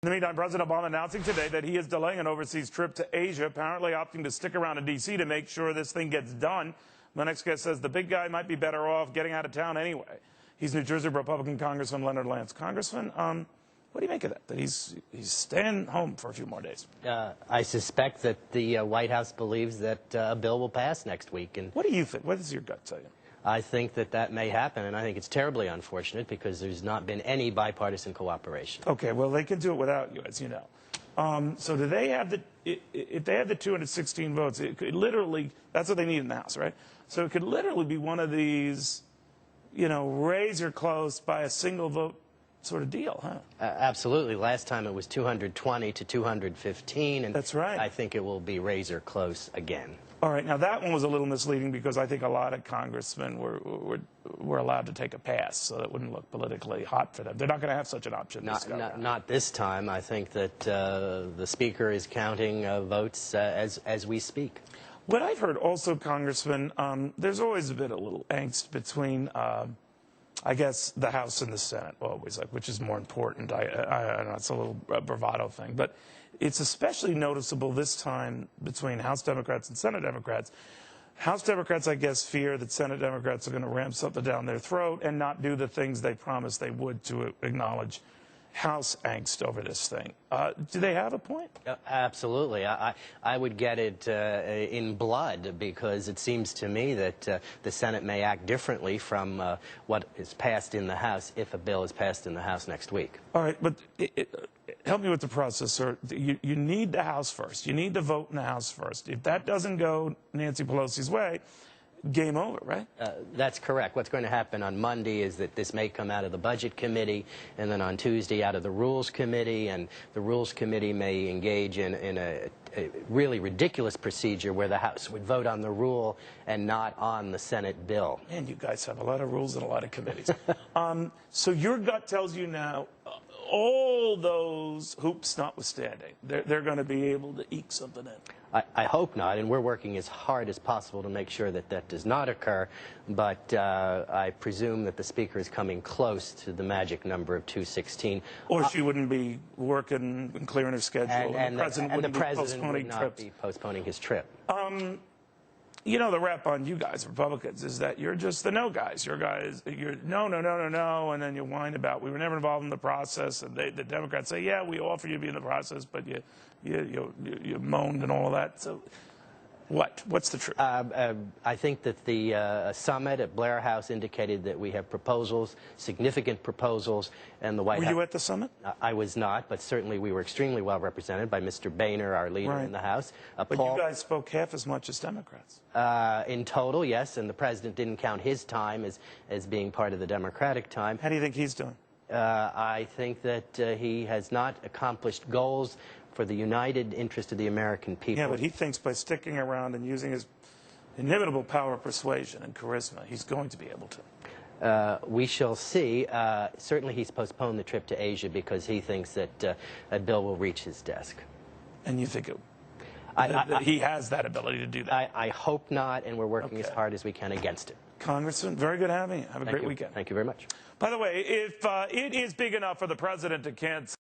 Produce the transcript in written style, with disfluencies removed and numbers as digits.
In the meantime, President Obama announcing today that he is delaying an overseas trip to Asia, apparently opting to stick around in D.C. to make sure this thing gets done. My next guest says the big guy might be better off getting out of town anyway. He's New Jersey Republican Congressman Leonard Lance. Congressman, what do you make of that he's staying home for a few more days? I suspect that the White House believes that a bill will pass next week. And what do you think? What does your gut tell you? I think that that may happen, and I think it's terribly unfortunate because there's not been any bipartisan cooperation. Okay, well, they can do it without you, as you know. So do they have if they have the 216 votes, it could literally, that's what they need in the House, right? So it could literally be one of these, raise or close by a single vote sort of deal, huh? Absolutely. Last time it was 220 to 215, and that's right. I think it will be raise or close again. All right. Now, that one was a little misleading because I think a lot of congressmen were allowed to take a pass, so that wouldn't look politically hot for them. They're not going to have such an option. Not this time. I think that the Speaker is counting votes as we speak. What I've heard also, Congressman, there's always a little angst between, I guess, the House and the Senate, always, which is more important. I don't know, it's a little bravado thing. But it's especially noticeable this time between House Democrats and Senate Democrats. House Democrats, I guess, fear that Senate Democrats are going to ram something down their throat and not do the things they promised they would to acknowledge House angst over this thing. Do they have a point? Absolutely. I would get it in blood because it seems to me that the Senate may act differently from what is passed in the House if a bill is passed in the House next week. All right, but help me with the process, sir. You need the House first. You need to vote in the House first. If that doesn't go Nancy Pelosi's way, game over, right? That's correct. What's going to happen on Monday is that this may come out of the Budget Committee, and then on Tuesday out of the Rules Committee, and the Rules Committee may engage in a really ridiculous procedure where the House would vote on the rule and not on the Senate bill. Man, you guys have a lot of rules and a lot of committees. So your gut tells you now, all those hoops notwithstanding, they're going to be able to eke something in. I hope not, and we're working as hard as possible to make sure that that does not occur, but I presume that the Speaker is coming close to the magic number of 216. Or she wouldn't be working and clearing her schedule, and the President wouldn't be postponing his trip. The rap on you guys, Republicans, is that you're just the no guys. You're no, and then you whine about we were never involved in the process, and the Democrats say, yeah, we offered you to be in the process, but you moaned and all of that. So what's the truth? I think that the summit at Blair House indicated that we have proposals, significant proposals, and the White House... Were you at the summit? I was not, but certainly we were extremely well represented by Mr. Boehner, our leader in the House. But you guys spoke half as much as Democrats. In total, yes, and the President didn't count his time as being part of the Democratic time. How do you think he's doing? I think that he has not accomplished goals for the united interest of the American people. Yeah, but he thinks by sticking around and using his inimitable power of persuasion and charisma, he's going to be able to. We shall see. Certainly he's postponed the trip to Asia because he thinks that a bill will reach his desk. And you think he has that ability to do that? I hope not, and we're working as hard as we can against it. Congressman, very good having you. Have a great weekend. Thank you very much. By the way, if it is big enough for the President to cancel